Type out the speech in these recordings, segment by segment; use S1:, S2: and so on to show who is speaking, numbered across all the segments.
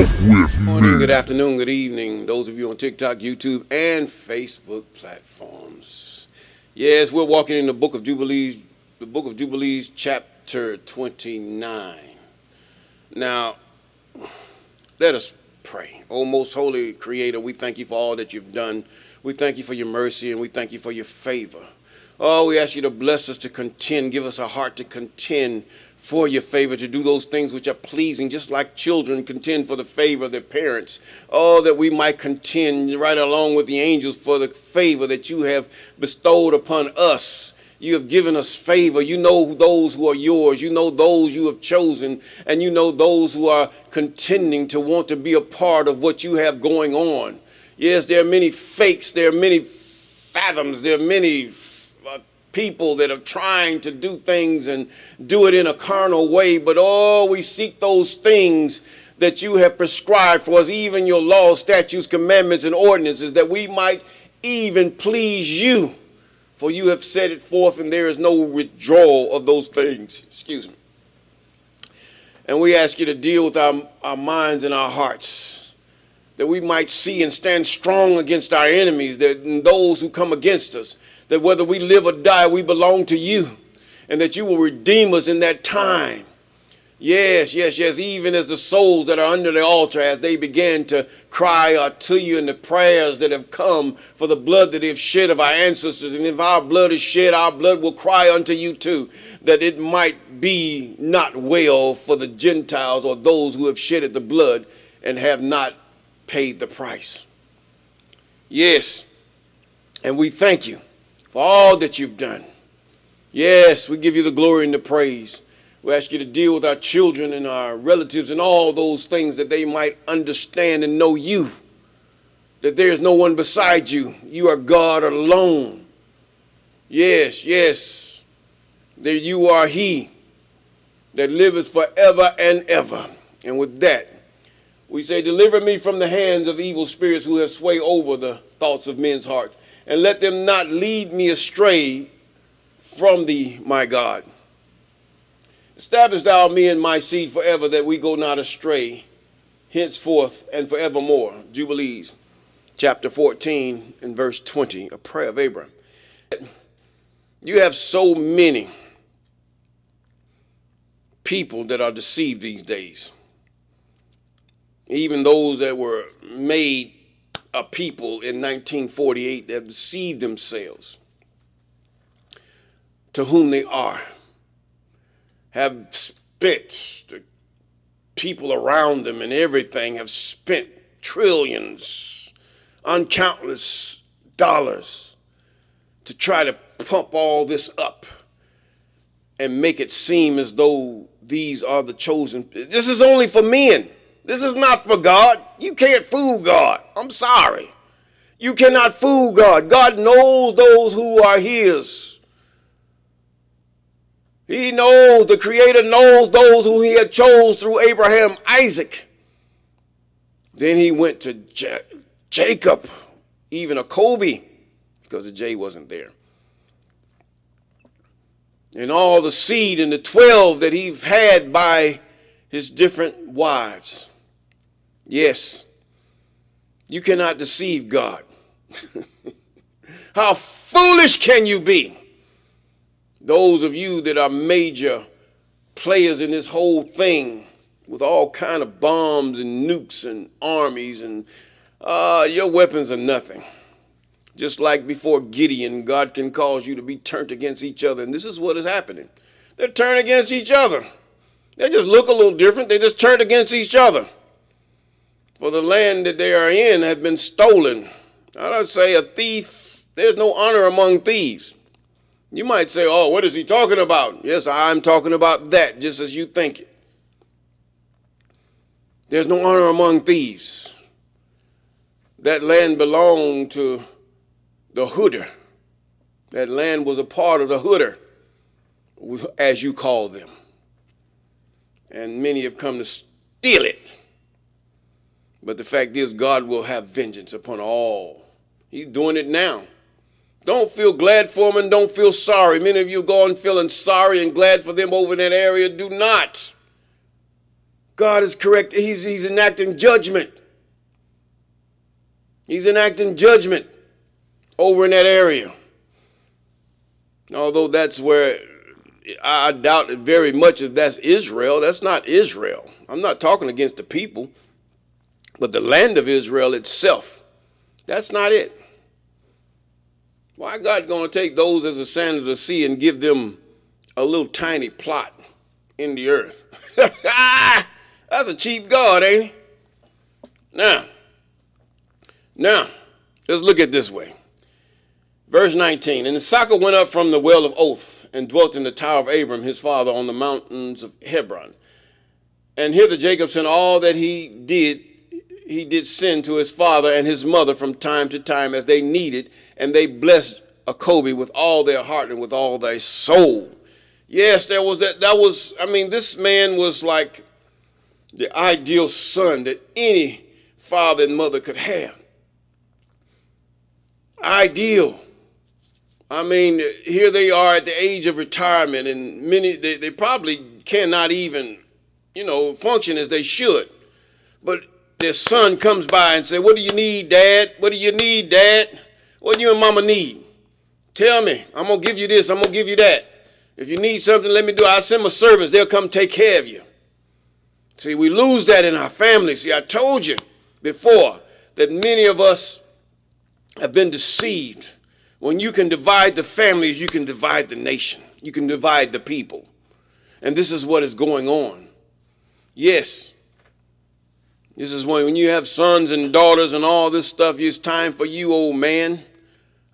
S1: with
S2: Morning,
S1: me.
S2: good afternoon, good evening. Those of you on TikTok, YouTube, and Facebook platforms. Yes, we're walking in the book of Jubilees, chapter 29. Now, let us pray. O most holy Creator, we thank you for all that you've done. We thank you for your mercy, and we thank you for your favor. Oh, we ask you to bless us to contend, give us a heart to contend for your favor, to do those things which are pleasing, just like children contend for the favor of their parents. Oh, that we might contend right along with the angels for the favor that you have bestowed upon us. You have given us favor. You know those who are yours. You know those you have chosen. And you know those who are contending to want to be a part of what you have going on. Yes, there are many fakes. There are many fathoms. There are many people that are trying to do things and do it in a carnal way. But oh, we seek those things that you have prescribed for us, even your laws, statutes, commandments, and ordinances, that we might even please you. For you have set it forth, and there is no withdrawal of those things. Excuse me. And we ask you to deal with our minds and our hearts, that we might see and stand strong against our enemies, that and those who come against us, that whether we live or die, we belong to you, and that you will redeem us in that time. Yes, even as the souls that are under the altar, as they begin to cry out to you in the prayers that have come for the blood that they have shed of our ancestors. And if our blood is shed, our blood will cry unto you too, that it might be not well for the Gentiles or those who have shedded the blood and have not paid the price. Yes, and we thank you for all that you've done. Yes, we give you the glory and the praise. We ask you to deal with our children and our relatives and all those things, that they might understand and know you, that there is no one beside you. You are God alone. Yes, that you are he that liveth forever and ever. And with that, we say, deliver me from the hands of evil spirits who have sway over the thoughts of men's hearts, and let them not lead me astray from thee, my God. Establish thou me and my seed forever, that we go not astray, henceforth and forevermore. Jubilees chapter 14 and verse 20, a prayer of Abraham. You have so many people that are deceived these days. Even those that were made a people in 1948 that deceived themselves to whom they are, have spent, the people around them and everything have spent trillions, uncountless dollars to try to pump all this up and make it seem as though these are the chosen. This is only for men. This is not for God. You can't fool God. I'm sorry. You cannot fool God. God knows those who are his. He knows, the Creator knows those who he had chose through Abraham, Isaac. Then he went to Jacob, even a Kobe, because the J wasn't there. And all the seed and the 12 that he had by his different wives. Yes, you cannot deceive God. How foolish can you be? Those of you that are major players in this whole thing, with all kind of bombs and nukes and armies, and your weapons are nothing. Just like before Gideon, God can cause you to be turned against each other. And this is what is happening. They're turned against each other. They just look a little different. They just turned against each other. For the land that they are in had been stolen. I don't say a thief. There's no honor among thieves. You might say, oh, what is he talking about? Yes, I'm talking about that, just as you think it. There's no honor among thieves. That land belonged to the hooder. That land was a part of the hooder, as you call them. And many have come to steal it. But the fact is, God will have vengeance upon all. He's doing it now. Don't feel glad for them and don't feel sorry. Many of you are going feeling sorry and glad for them over in that area. Do not. God is correct. He's enacting judgment. He's enacting judgment over in that area. Although that's where I doubt it very much if that's Israel. That's not Israel. I'm not talking against the people, but the land of Israel itself. That's not it. Why God going to take those as the sand of the sea and give them a little tiny plot in the earth? That's a cheap God, ain't he? Now, let's look at it this way. Verse 19, and Issachar went up from the well of Oath and dwelt in the tower of Abram, his father, on the mountains of Hebron. And hither Jacob sent all that he did send to his father and his mother from time to time as they needed, and they blessed Jacob with all their heart and with all their soul. Yes, there was this man was like the ideal son that any father and mother could have. Ideal. Here they are at the age of retirement, and many, they probably cannot even, function as they should. But their son comes by and says, what do you need, Dad? What do you need, Dad? What do you and Mama need? Tell me. I'm going to give you this. I'm going to give you that. If you need something, let me do it. I'll send my servants. They'll come take care of you. See, we lose that in our family. See, I told you before that many of us have been deceived. When you can divide the families, you can divide the nation. You can divide the people. And this is what is going on. Yes. This is when you have sons and daughters and all this stuff, it's time for you, old man.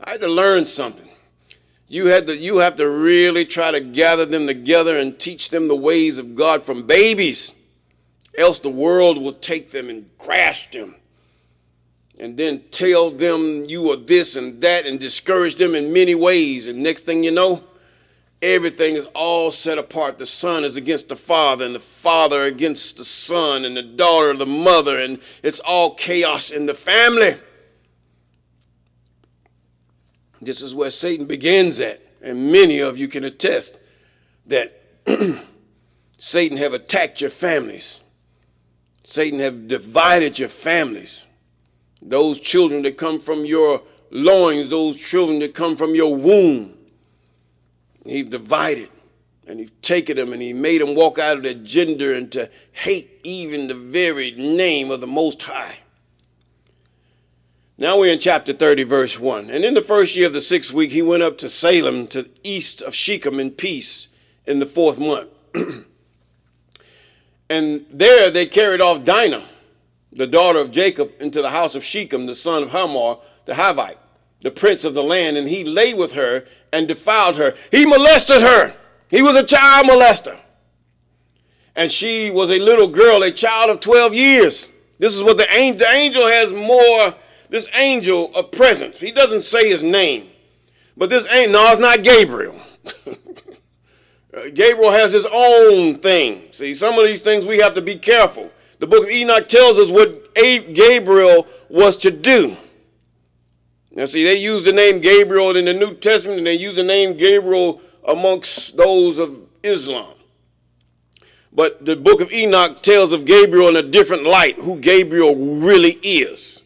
S2: I had to learn something. You have to really try to gather them together and teach them the ways of God from babies. Else the world will take them and grasp them. And then tell them you are this and that and discourage them in many ways. And next thing you know, everything is all set apart. The son is against the father and the father against the son and the daughter the mother. And it's all chaos in the family. This is where Satan begins at. And many of you can attest that Satan have attacked your families. Satan have divided your families. Those children that come from your loins, those children that come from your womb. He divided, and he's taken them, and he made them walk out of their gender and to hate even the very name of the Most High. Now we're in chapter 30, verse 1. And in the first year of the 6th week, he went up to Salem, to east of Shechem, in peace in the 4th month. And there they carried off Dinah, the daughter of Jacob, into the house of Shechem, the son of Hamor, the Hivite, the prince of the land, and he lay with her and defiled her. He molested her. He was a child molester. And she was a little girl, a child of 12 years. This is what the angel has more, this angel of presence. He doesn't say his name. But this ain't, no, it's not Gabriel. Gabriel has his own thing. See, some of these things we have to be careful. The book of Enoch tells us what Gabriel was to do. Now, see, they use the name Gabriel in the New Testament, and they use the name Gabriel amongst those of Islam. But the book of Enoch tells of Gabriel in a different light, who Gabriel really is.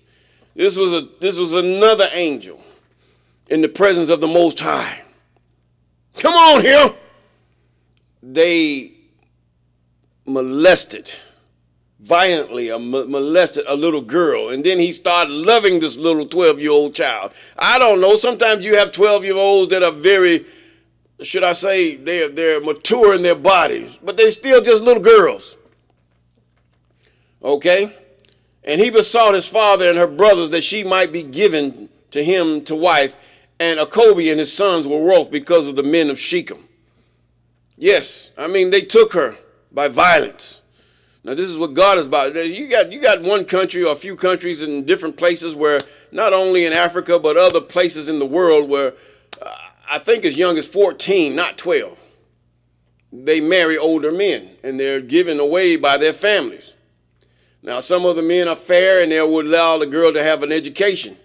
S2: This was another angel in the presence of the Most High. Come on here. They violently molested a little girl. And then he started loving this little 12-year-old child. I don't know. Sometimes you have 12-year-olds that are very, should I say, they're mature in their bodies. But they're still just little girls. Okay? And he besought his father and her brothers that she might be given to him to wife. And Jacob and his sons were wroth because of the men of Shechem. Yes, they took her by violence. Now, this is what God is about. You got one country or a few countries in different places where, not only in Africa, but other places in the world where I think as young as 14, not 12, they marry older men and they're given away by their families. Now, some of the men are fair and they will allow the girl to have an education.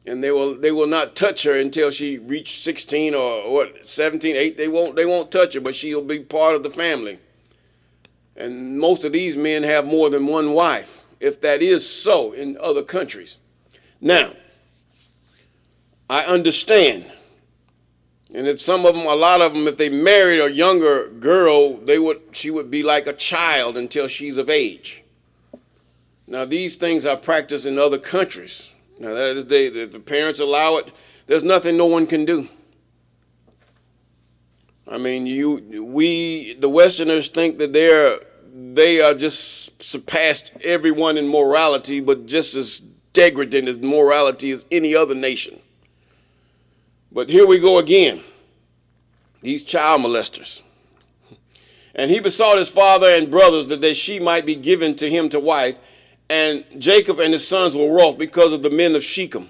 S2: And they will not touch her until she reached 16 or 17, 8. They won't touch her, but she'll be part of the family. And most of these men have more than one wife, if that is so in other countries. Now, I understand. And if some of them, a lot of them, if they married a younger girl, she would be like a child until she's of age. Now, these things are practiced in other countries. Now, that is if the parents allow it, there's nothing no one can do. I mean, the Westerners think that they are just surpassed everyone in morality, but just as degradant as morality as any other nation. But here we go again. These child molesters. And he besought his father and brothers that she might be given to him to wife. And Jacob and his sons were wroth because of the men of Shechem.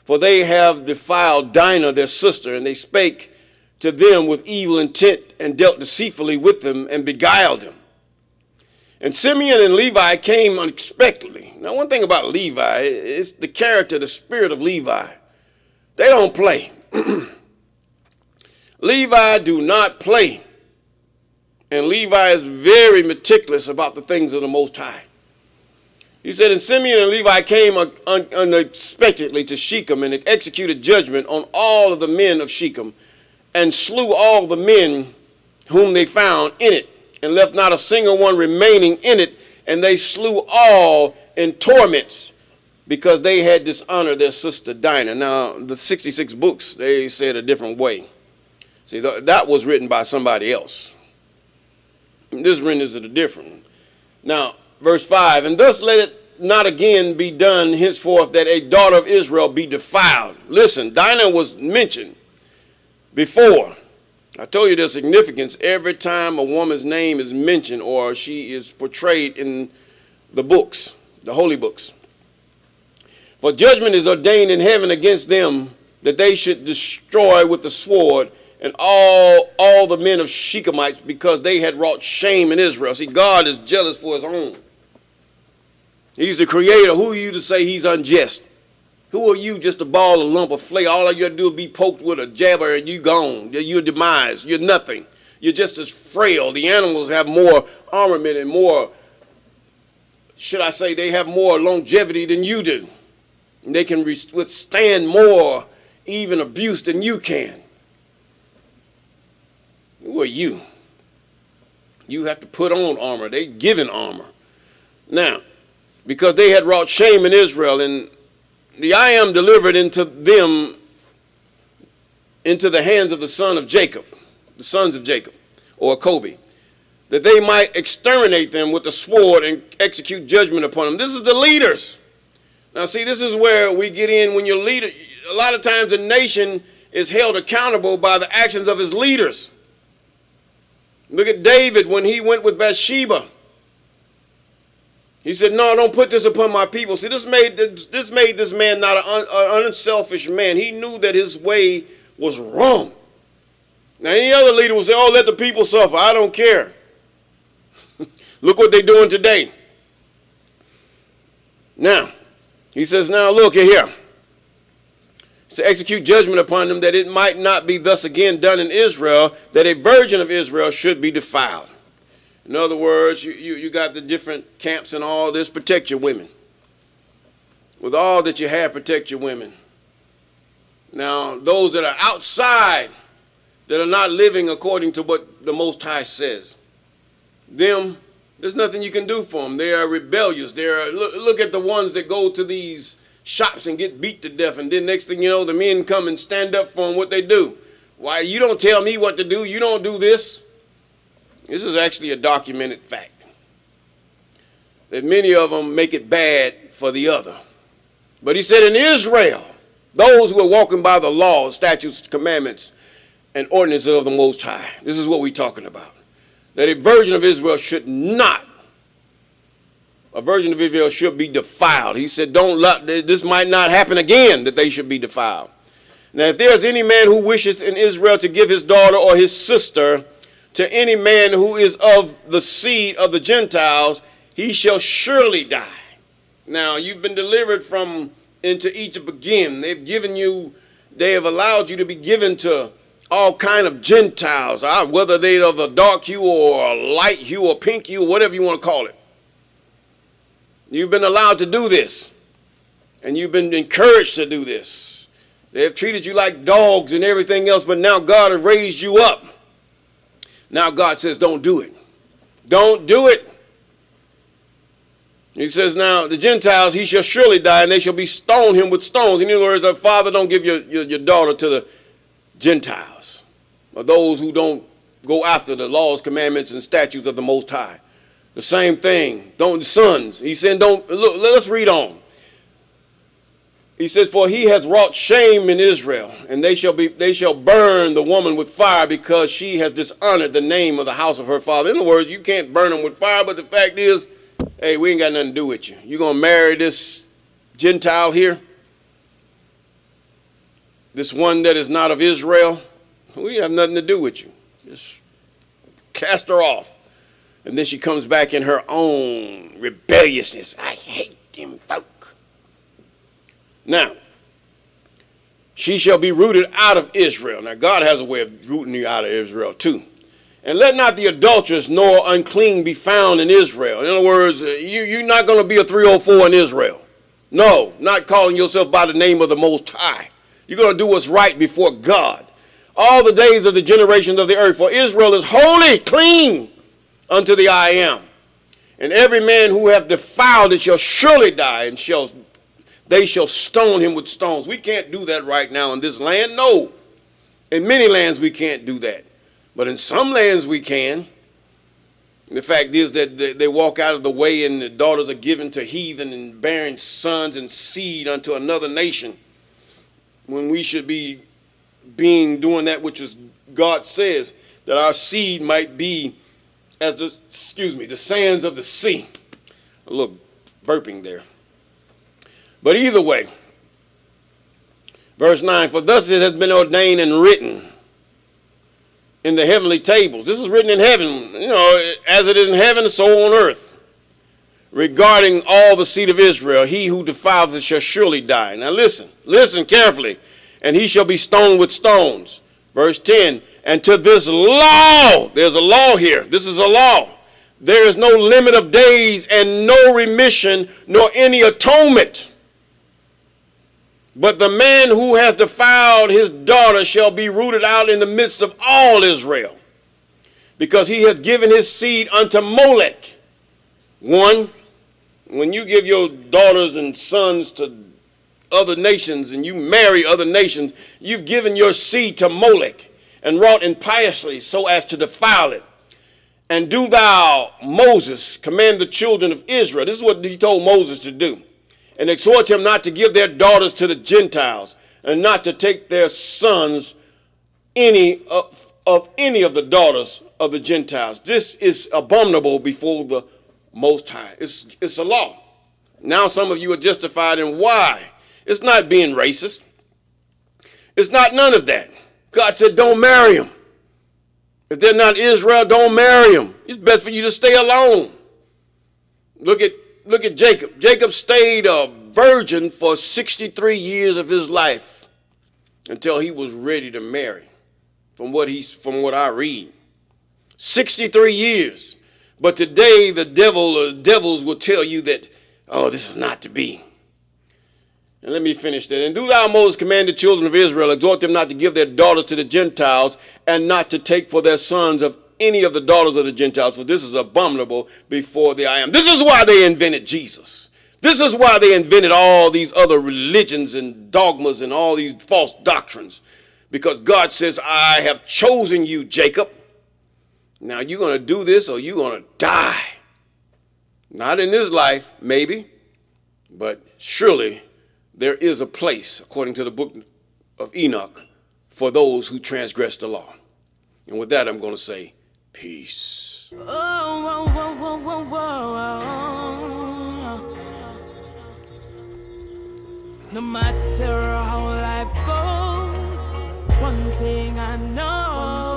S2: For they have defiled Dinah their sister, and they spake to them with evil intent, and dealt deceitfully with them, and beguiled them. And Simeon and Levi came unexpectedly. Now, one thing about Levi, it's the character, the spirit of Levi. They don't play. Levi do not play. And Levi is very meticulous about the things of the Most High. He said, and Simeon and Levi came unexpectedly to Shechem, and executed judgment on all of the men of Shechem, and slew all the men whom they found in it, and left not a single one remaining in it, and they slew all in torments, because they had dishonored their sister Dinah. Now, the 66 books, they said a different way. See, that was written by somebody else. This renders it a different. Now, verse 5, and thus let it not again be done henceforth that a daughter of Israel be defiled. Listen, Dinah was mentioned before. I told you the significance every time a woman's name is mentioned or she is portrayed in the books, the holy books. For judgment is ordained in heaven against them, that they should destroy with the sword and all the men of Shechemites, because they had wrought shame in Israel. See, God is jealous for his own. He's the creator. Who are you to say he's unjust? Who are you just to ball a lump of flake? All you got to do is be poked with a jabber and you gone. You're demise. You're nothing. You're just as frail. The animals have more armament and more, should I say, they have more longevity than you do. And they can withstand more even abuse than you can. Who are you? You have to put on armor. They given armor. Now, because they had wrought shame in Israel, and I am delivered into them, into the hands of the sons of Jacob, or Kobe, that they might exterminate them with the sword and execute judgment upon them. This is the leaders. Now, see, this is where we get in when you're leader. A lot of times a nation is held accountable by the actions of his leaders. Look at David when he went with Bathsheba. He said, no, don't put this upon my people. See, this made this man not an unselfish man. He knew that his way was wrong. Now, any other leader would say, oh, let the people suffer. I don't care. Look what they're doing today. Now, he says, now look here. To execute judgment upon them, that it might not be thus again done in Israel, that a virgin of Israel should be defiled. In other words, you got the different camps and all this. Protect your women. With all that you have, protect your women. Now, those that are outside, that are not living according to what the Most High says, them, there's nothing you can do for them. They are rebellious. Look at the ones that go to these shops and get beat to death, and then next thing you know, the men come and stand up for them. What they do? Why, you don't tell me what to do. You don't do this. This is actually a documented fact, that many of them make it bad for the other. But he said in Israel, those who are walking by the laws, statutes, commandments, and ordinances of the Most High, this is what we're talking about, that a virgin of Israel should be defiled. He said, this might not happen again, that they should be defiled. Now, if there's any man who wishes in Israel to give his daughter or his sister to any man who is of the seed of the Gentiles, he shall surely die. Now, you've been delivered into Egypt again. They have allowed you to be given to all kind of Gentiles, whether they are of a dark hue or a light hue or pink hue, whatever you want to call it. You've been allowed to do this, and you've been encouraged to do this. They have treated you like dogs and everything else, but now God has raised you up. Now God says, don't do it. Don't do it. He says, now the Gentiles, he shall surely die, and they shall be stoned him with stones. In other words, Father, don't give your daughter to the Gentiles, or those who don't go after the laws, commandments, and statutes of the Most High. The same thing. Don't sons. He said, don't look. Let's read on. He says, for he has wrought shame in Israel, and they shall burn the woman with fire, because she has dishonored the name of the house of her father. In other words, you can't burn them with fire, but the fact is, hey, we ain't got nothing to do with you. You're gonna marry this Gentile here, this one that is not of Israel. We have nothing to do with you. Just cast her off. And then she comes back in her own rebelliousness. I hate them folk. Now, she shall be rooted out of Israel. Now, God has a way of rooting you out of Israel too. And let not the adulteress nor unclean be found in Israel. In other words, you're not going to be a 304 in Israel. No, not calling yourself by the name of the Most High. You're going to do what's right before God. All the days of the generations of the earth. For Israel is holy, clean unto the I am. And every man who hath defiled it shall surely die, and they shall stone him with stones. We can't do that right now in this land. No. In many lands we can't do that. But in some lands we can. And the fact is that they walk out of the way, and the daughters are given to heathen and bearing sons and seed unto another nation, when we should be doing that which is God says, that our seed might be as the sands of the sea. A little burping there. But either way, verse 9, for thus it has been ordained and written in the heavenly tables. This is written in heaven, as it is in heaven, so on earth. Regarding all the seed of Israel, he who defileth shall surely die. Now listen carefully. And he shall be stoned with stones. Verse 10, and to this law, there's a law here. This is a law. There is no limit of days and no remission nor any atonement. But the man who has defiled his daughter shall be rooted out in the midst of all Israel, because he hath given his seed unto Molech. One, when you give your daughters and sons to other nations and you marry other nations, you've given your seed to Molech and wrought impiously so as to defile it. And do thou, Moses, command the children of Israel. This is what he told Moses to do. And exhort him not to give their daughters to the Gentiles, and not to take their sons any of the daughters of the Gentiles. This is abominable before the Most High. It's a law. Now some of you are justified in why. It's not being racist. It's not none of that. God said, don't marry them. If they're not Israel, don't marry them. It's best for you to stay alone. Look at Jacob. Jacob stayed a virgin for 63 years of his life until he was ready to marry, from what I read. 63 years. But today the devils will tell you that, oh, this is not to be. And let me finish that. And do thou, Moses, command the children of Israel, exhort them not to give their daughters to the Gentiles, and not to take for their sons of any of the daughters of the Gentiles, for this is abominable before the I am. This is why they invented Jesus. This is why they invented all these other religions and dogmas and all these false doctrines. Because God says, I have chosen you, Jacob. Now you're going to do this or you're going to die. Not in this life, maybe, but surely there is a place, according to the book of Enoch, for those who transgress the law. And with that, I'm going to say, peace. No matter how life goes, one thing I know.